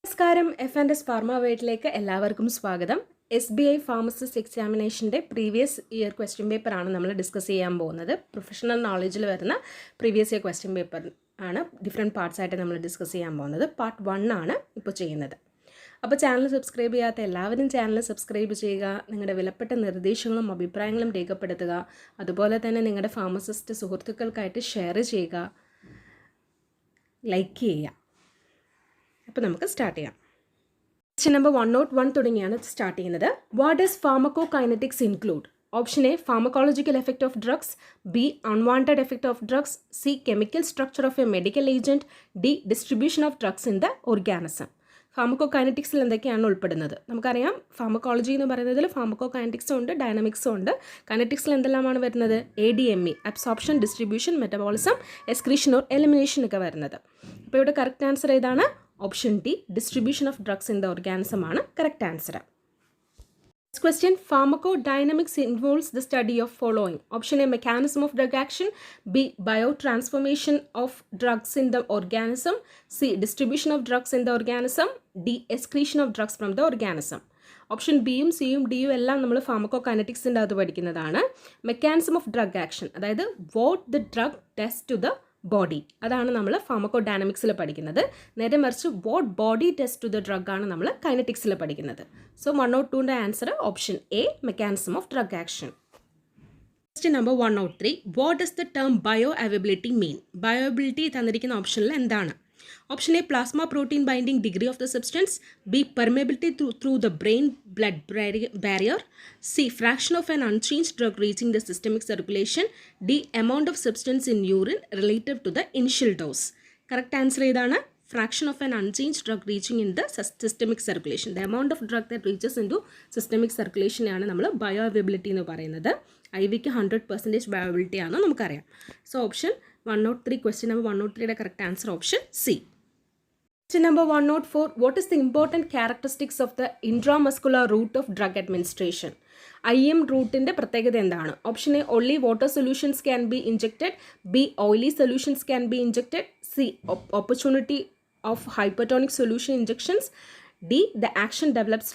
നമസ്കാരം, F&S pharma വേഡിലേക്ക് എല്ലാവർക്കും സ്വാഗതം. SBI ഫാർമസിസ്റ്റ് എക്സാമിനേഷൻ്റെ പ്രീവിയസ് ഇയർ ക്വസ്റ്റ്യൻ പേപ്പറാണ് നമ്മൾ ഡിസ്കസ് ചെയ്യാൻ പോകുന്നത്. പ്രൊഫഷണൽ നോളജിൽ വരുന്ന പ്രീവിയസ് ഇയർ ക്വസ്റ്റ്യൻ പേപ്പർ ആണ് ഡിഫറെൻറ്റ് പാർട്സ് ആയിട്ട് നമ്മൾ ഡിസ്കസ് ചെയ്യാൻ പോകുന്നത്. പാർട്ട് 1 ആണ് ഇപ്പോൾ ചെയ്യുന്നത്. അപ്പോൾ ചാനൽ സബ്സ്ക്രൈബ് ചെയ്യാത്ത എല്ലാവരും ചാനൽ സബ്സ്ക്രൈബ് ചെയ്യുക. നിങ്ങളുടെ വിലപ്പെട്ട നിർദ്ദേശങ്ങളും അഭിപ്രായങ്ങളും രേഖപ്പെടുത്തുക. അതുപോലെ തന്നെ നിങ്ങളുടെ ഫാർമസിസ്റ്റ് സുഹൃത്തുക്കൾക്കായിട്ട് ഷെയർ ചെയ്യുക, ലൈക്ക് ചെയ്യുക. അപ്പോൾ നമുക്ക് സ്റ്റാർട്ട് ചെയ്യാം. ക്വസ്റ്റ്യൻ നമ്പർ 101 തുടങ്ങിയാണ് സ്റ്റാർട്ട് ചെയ്യുന്നത്. What does pharmacokinetics include? Option A pharmacological effect of drugs, B unwanted effect of drugs, C chemical structure of a medical agent, D distribution of drugs in the organism. ഫാർമക്കോകൈനറ്റിക്സിൽ എന്തൊക്കെയാണ് ഉൾപ്പെടുന്നത്? നമുക്കറിയാം, pharmacology എന്ന് പറയുന്നതിൽ ഫാർമക്കോകൈനറ്റിക്സും ഉണ്ട്, ഡൈനാമിക്സും ഉണ്ട്. കൈനറ്റിക്സിൽ എന്തെല്ലാമാണ് വരുന്നത്? ADME, absorption, distribution, metabolism, excretion or elimination ഒക്കെ വരുന്നത്. അപ്പോൾ ഇവിടെ കറക്റ്റ് ആൻസർ ഏതാണ്? Option D, distribution of drugs in the organism ആണ് correct answer. Next question, pharmacodynamics involves the study of following. Option A mechanism of drug action, B biotransformation of drugs in the organism, C distribution of drugs in the organism, D excretion of drugs from the organism. Option ബിയും സിയും ഡിയും എല്ലാം നമ്മൾ ഫാർമക്കോകൈനറ്റിക്സിൻ്റെ അകത്ത് പഠിക്കുന്നതാണ്. Mechanism of drug action, അതായത് what the drug test to the body, അതാണ് നമ്മൾ ഫാർമക്കോഡൈനാമിക്സിൽ പഠിക്കുന്നത്. നേരെ മറിച്ച് what body test to the drug ആണ് നമ്മൾ കൈനറ്റിക്സിൽ പഠിക്കുന്നത്. സോ 102ൻ്റെ answer option A, mechanism of drug action. Question number 103, what does the term bioavailability mean? Bioavailability തന്നിരിക്കുന്ന ഓപ്ഷനിൽ എന്താണ്? Option A plasma protein binding degree of the substance, B permeability through the brain blood barrier, C fraction of an unchanged drug reaching the systemic circulation, D amount of substance in urine relative to the initial dose. Correct answer ഏതാണ്? Fraction of an unchanged drug reaching in the systemic circulation. The amount of drug that reaches into systemic സർക്കുലേഷനെയാണ് നമ്മൾ bio availability എന്ന് പറയുന്നത്. IV-ക്ക് 100% bio availability ആണെന്ന് നമുക്കറിയാം. So option 103, question number 103യുടെ correct answer option C. Question number 104, what is the important characteristics of the intramuscular route of drug administration? IM റൂട്ടിൻ്റെ പ്രത്യേകത എന്താണ്? Option A only water solutions can be injected, B oily solutions can be injected, C opportunity of hypertonic solution injections, D the action develops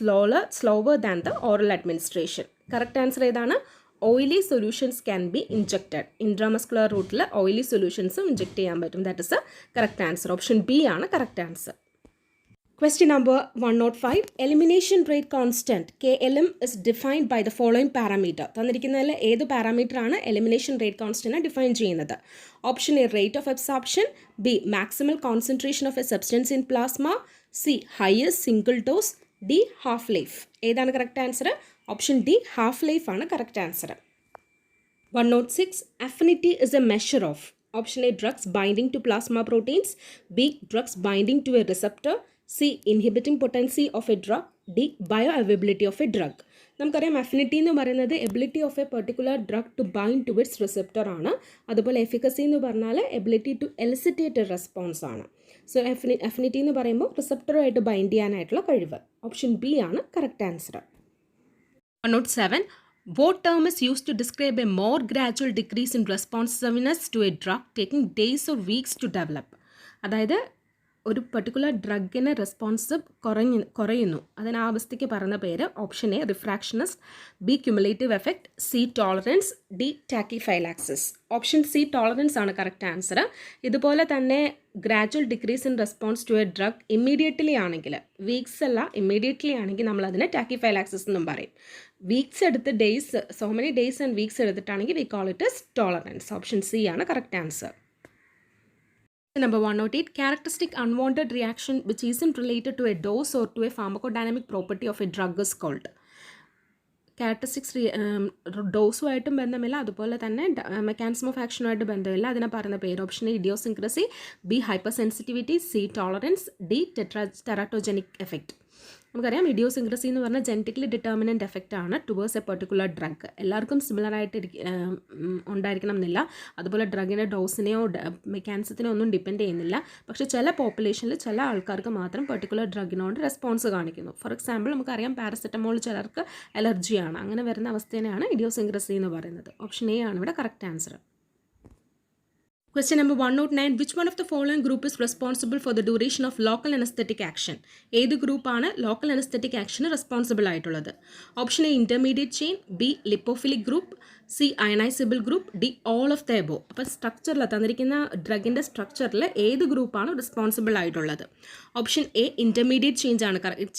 slower than the oral administration. Correct answer ഏതാണ്? Oily solutions can be injected. Intramuscular റൂട്ടിൽ oily സൊല്യൂഷൻസും inject ചെയ്യാൻ പറ്റും. That is a correct answer. Option B ആണ് correct answer. Question number 105, elimination rate constant KLM is defined by the following parameter. തന്നിരിക്കുന്നതിൽ ഏത് parameter ആണ് elimination rate കോൺസ്റ്റൻറ്റിനെ define ചെയ്യുന്നത്? Option A rate of absorption, B maximal concentration of a substance in plasma, C highest single dose, D half life. ഏതാണ് correct answer? Option D, half life ആണ് correct answer. 106, affinity is a measure of. Option A drugs binding to plasma proteins, B drugs binding to a receptor, C inhibiting potency of a drug, D bioavailability of a drug. നമുക്കറിയാം, affinity എന്ന് പറയുന്നത് ability of a particular drug to bind to its receptor ആണ്. അതുപോലെ efficacy എന്ന് പറഞ്ഞാൽ ability to elicit a response ആണ്. So affinity എന്ന് പറയുമ്പോൾ റിസപ്റ്ററുമായിട്ട് ബൈൻഡ് ചെയ്യാനായിട്ടുള്ള കഴിവ്. ഓപ്ഷൻ ബി ആണ് correct answer. 107, what term is used to describe a more gradual decrease in responsiveness to a drug taking days or weeks to develop? അതായത് ഒരു particular ഡ്രഗിന് response കുറയുന്നു, അതിന് ആ അവസ്ഥയ്ക്ക് പറയുന്ന പേര്. Option A refractoriness, B cumulative effect, C tolerance, D tachyphylaxis. Option C tolerance ആണ് correct answer. ഇതുപോലെ തന്നെ gradual decrease in response to a drug immediately ആണെങ്കിൽ, വീക്സ് അല്ല ഇമ്മീഡിയറ്റ്ലി ആണെങ്കിൽ നമ്മൾ അതിനെ ടാക്കിഫൈലാക്സിസ് എന്നും പറയും. വീക്സ് എടുത്ത് days, so many days and weeks എടുത്തിട്ടാണെങ്കിൽ we call it as tolerance. Option C ആണ് correct answer. Number 108, characteristic unwanted reaction which isn't related to a dose or to a pharmacodynamic property of a drug is called. Characteristics ഡോസുമായിട്ടും ബന്ധമില്ല, അതുപോലെ തന്നെ mechanism of ആക്ഷനുമായിട്ട് ബന്ധമില്ല. അതിനെ പറയുന്ന പേര്. Option A idiosyncrasy, B hypersensitivity, C tolerance, D teratogenic effect. നമുക്കറിയാം idiosyncrasy എന്ന് പറഞ്ഞാൽ ജനറ്റിക്കലി ഡിറ്റർമിനൻ്റ് എഫക്റ്റ് ആണ് ടുവേഴ്സ് എ പെർട്ടിക്കുലർ ഡ്രഗ്. എല്ലാവർക്കും സിമിലർ ആയിട്ട് ഉണ്ടായിരിക്കണം എന്നില്ല. അതുപോലെ ഡ്രഗിൻ്റെ ഡോസിനെയോ മെക്കാനിസത്തിനെയോ ഒന്നും ഡിപ്പെൻഡ് ചെയ്യുന്നില്ല. പക്ഷേ ചില പോപ്പുലേഷനിൽ ചില ആൾക്കാർക്ക് മാത്രം പെർട്ടിക്കുലർ ഡ്രഗിനോട് റെസ്പോൺസ് കാണിക്കുന്നു. ഫോർ എക്സാമ്പിൾ നമുക്കറിയാം പാരസെറ്റമോൾ ചിലർക്ക് അലർജിയാണ്. അങ്ങനെ വരുന്ന അവസ്ഥേനെയാണ് ഇഡിയോസിൻക്രസി എന്ന് പറയുന്നത്. ഓപ്ഷൻ എ ആണ് ഇവിടെ correct answer. Question number 109. Which one of the following group is responsible for the duration of local anesthetic action? ഏത് ഗ്രൂപ്പാണ് ലോക്കൽ അനസ്തെറ്റിക് ആക്ഷന് റെസ്പോൺസിബിൾ ആയിട്ടുള്ളത്? Option A intermediate chain, B lipophilic group, C ionisable group, D all of the above. അപ്പോൾ സ്ട്രക്ചറിൽ തന്നിരിക്കുന്ന ഡ്രഗിൻ്റെ സ്ട്രക്ചറിൽ ഏത് ഗ്രൂപ്പാണ് റെസ്പോൺസിബിൾ ആയിട്ടുള്ളത്? ഓപ്ഷൻ എ ഇൻ്റർമീഡിയറ്റ്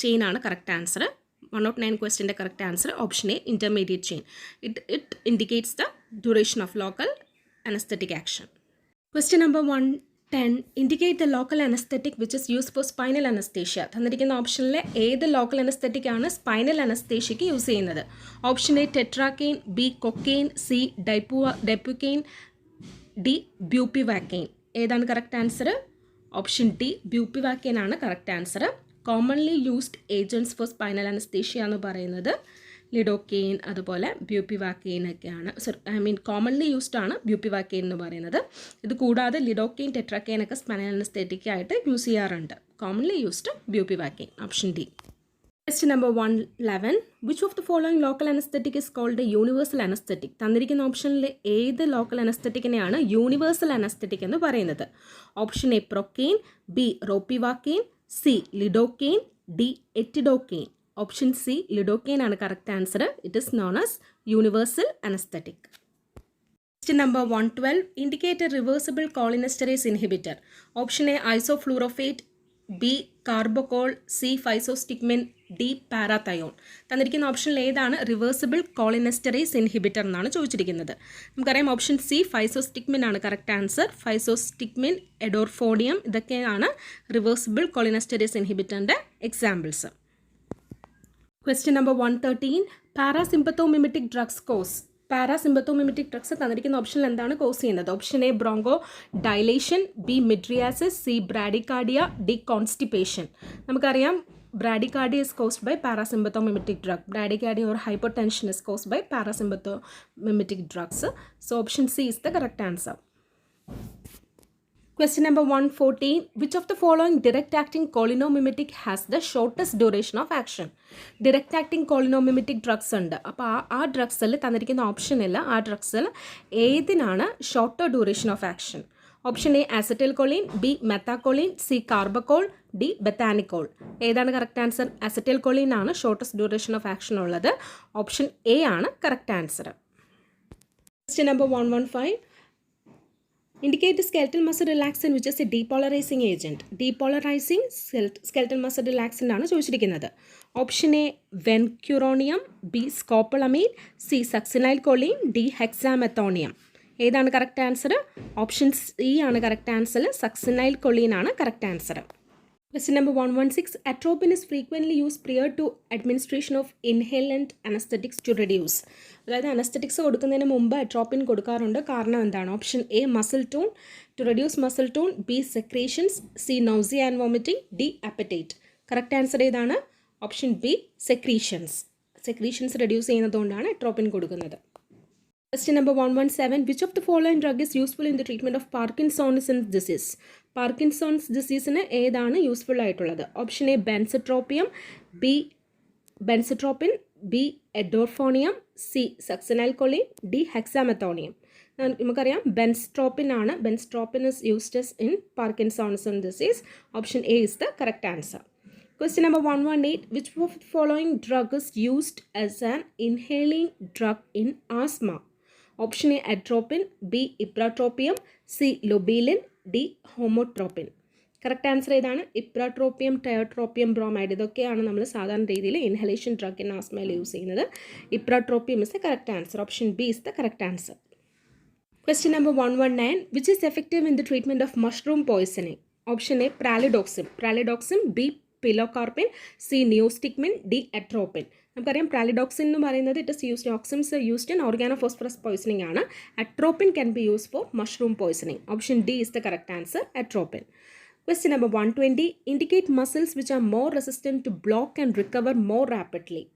ചെയിൻ ആണ് കറക്റ്റ് ആൻസർ. 109 ക്വസ്റ്റിൻ്റെ correct answer option A intermediate chain. It indicates the duration of local anaesthetic action. Question number 110. Indicate the local anesthetic which is used for spinal anesthesia. തന്നിരിക്കുന്ന ഓപ്ഷനിലെ ഏത് local anaesthetic ആണ് spinal അനസ്തേഷ്യയ്ക്ക് use ചെയ്യുന്നത്? Option A tetracaine, B cocaine, C dibucaine, D bupivacaine. ഏതാണ് correct answer? Option D bupivacaine ആണ് correct answer. Commonly used agents for spinal anaesthesia എന്ന് പറയുന്നത് ലിഡോക്കെയിൻ അതുപോലെ ബ്യൂപ്പിവാക്കെയിൻ ഒക്കെയാണ്. കോമൺലി യൂസ്ഡ് ആണ് ബ്യൂപ്പിവാക്കെയിൻ എന്ന് പറയുന്നത്. ഇത് കൂടാതെ ലിഡോക്കെയിൻ, ടെട്രാക്കെയിൻ ഒക്കെ സ്പൈനൽ അനസ്തെറ്റിക് ആയിട്ട് യൂസ് ചെയ്യാറുണ്ട്. Commonly used bupivacaine. Option D. Question number 111. Which of the following local anesthetic is called a universal anesthetic? തന്നിരിക്കുന്ന ഓപ്ഷനിൽ ഏത് ലോക്കൽ അനസ്തെറ്റിക്കിനെയാണ് യൂണിവേഴ്സൽ അനസ്തെറ്റിക് എന്ന് പറയുന്നത്? Option A procaine, B ropivacaine, C lidocaine, D etidocaine. Option C lidocaine ആണ് correct answer. It is known as universal anaesthetic. Question number 112. Indicate a reversible cholinesterase inhibitor. Option A isoflurophate, B carbachol, C physostigmine, D parathion. തന്നിരിക്കുന്ന ഓപ്ഷനിൽ ഏതാണ് reversible കോളിനെസ്റ്ററേസ് inhibitor എന്നാണ് ചോദിച്ചിരിക്കുന്നത്. നമുക്കറിയാം option C ഫൈസോസ്റ്റിക്മിൻ ആണ് correct answer. Physostigmine, edrophonium ഇതൊക്കെയാണ് reversible cholinesterase ഇൻഹിബിറ്ററിൻ്റെ examples. Question number 113. Parasympathomimetic drugs cause. Parasympathomimetic drugs തന്നിരിക്കുന്ന ഓപ്ഷനിൽ എന്താണ് കോസ് ചെയ്യുന്നത്? Option A bronchodilation, B mydriasis, C bradycardia, D constipation. നമുക്കറിയാം bradycardia is caused by parasympathomimetic drug. Bradycardia or hypertension is caused by parasympathomimetic drugs. So option C is the correct answer. Question number 114. Which of the following direct acting cholinomimetic has the shortest duration of action? Direct acting cholinomimetic drugs ഉണ്ട്. അപ്പോൾ ആ ഡ്രഗ്സിൽ തന്നിരിക്കുന്ന ഓപ്ഷനില്ല. ആ ഡ്രഗ്സിൽ ഏതിനാണ് shorter duration of action? Option A acetylcholine, B methacholine, C carbachol, D bethanechol. ഏതാണ് correct answer? Acetylcholine ആണ് ഷോർട്ടസ്റ്റ് ഡ്യൂറേഷൻ ഓഫ് ആക്ഷൻ ഉള്ളത്. ഓപ്ഷൻ എ ആണ് correct answer. Question number 115. Indicate the skeletal muscle relaxant which is a depolarizing agent. Depolarizing skeletal muscle relaxant ആണ് ചോദിച്ചിരിക്കുന്നത്. Option A vecuronium, B scopolamine, C succinylcholine, D hexamethonium. ഏതാണ് correct answer? Option C ആണ് correct answer. Succinylcholine ആണ് correct answer. Question number 116. Atropine is frequently used prior to administration of inhalant anesthetics to reduce. അതായത് anaesthetics കൊടുക്കുന്നതിന് മുമ്പ് atropine കൊടുക്കാറുണ്ട്. കാരണം എന്താണ്? Option A muscle tone, to reduce muscle tone, B secretions, C nausea and vomiting, D appetite. Correct answer ഏതാണ്? Option B secretions. Secretions reduce ചെയ്യുന്നതുകൊണ്ടാണ് atropine കൊടുക്കുന്നത്. Question number 117. Which of the following drug is useful in the treatment of Parkinson's disease? Parkinson's ഡിസീസിന് ഏതാണ് useful ആയിട്ടുള്ളത്? Option A benztropium, B benztropine, B edrophonium, C succinylcholine, D hexamethonium. നമുക്കറിയാം benztropine ആണ്. Benztropine is used in Parkinson's disease. Option A is the correct answer. Question number 118. Which of the following drug is used as an inhaling drug in asthma? Option A atropine, B ipratropium, C lobeline, D homatropine. Correct answer ഏതാണ്? Ipratropium, tiotropium bromide ഇതൊക്കെയാണ് നമ്മൾ സാധാരണ രീതിയിൽ inhalation drug in ആസ്മയിൽ use ചെയ്യുന്നത്. Ipratropium is the correct answer. Option B is the correct answer. Question number 119. Which is effective in the treatment of mushroom poisoning? Option A pralidoxime, B pilocarpine, C neostigmine, D atropine. നമുക്കറിയാം pralidoxime എന്ന് പറയുന്നത് it is used oximes used in organophosphorus poisoning ആണ്. Atropine can be use for mushroom poisoning. Option D is the correct answer. Atropine. Question number 120. Indicate muscles which are more resistant to block and recover more rapidly.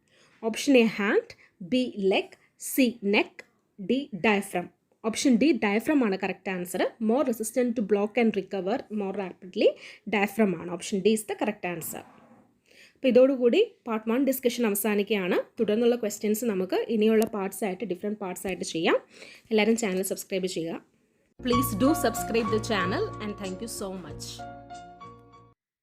Option A, hand. B, leg. C, neck. D, diaphragm. Option D, diaphragm ആണ് correct answer. More resistant to block and recover more rapidly. Diaphragm ആണ്. Option D is the correct answer. അപ്പോൾ ഇതോടുകൂടി part 1 discussion അവസാനിക്കുകയാണ്. തുടർന്നുള്ള questions നമുക്ക് ഇനിയുള്ള parts ആയിട്ട് different parts ആയിട്ട് ചെയ്യാം. എല്ലാവരും ചാനൽ സബ്സ്ക്രൈബ് ചെയ്യുക. Please do subscribe the channel and thank you so much.